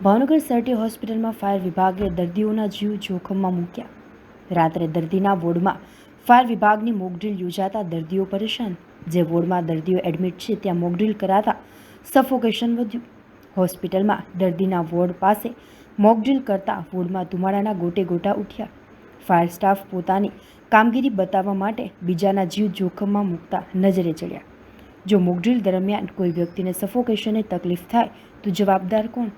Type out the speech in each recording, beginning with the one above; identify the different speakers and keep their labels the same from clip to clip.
Speaker 1: Bhavnagar Sir T હોસ્પિટલમાં fire વિભાગે દર્દીઓના જીવ જોખમમાં મૂક્યા। રાત્રે દર્દીના વોર્ડમાં ફાયર વિભાગની મોકડ્રીલ યોજાતા દર્દીઓ પરેશાન। જે વોર્ડમાં દર્દીઓ એડમિટ છે ત્યાં મોકડ્રીલ કરાતા સફોકેશન વધ્યું। હોસ્પિટલમાં દર્દીના વોર્ડ પાસે મોકડ્રીલ કરતા વોર્ડમાં ધુમાડાના ગોટે ગોટા ઉઠ્યા। ફાયર સ્ટાફ પોતાની કામગીરી બતાવવા માટે બીજાના જીવ જોખમમાં મૂકતા નજરે ચડ્યા। જો મોકડ્રીલ દરમિયાન કોઈ વ્યક્તિને સફોકેશનની તકલીફ થાય તો જવાબદાર કોણ?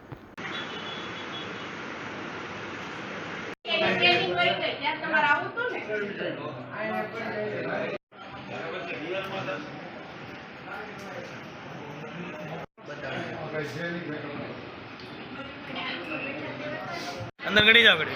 Speaker 2: अंदर गड़ी जाओ गड़ी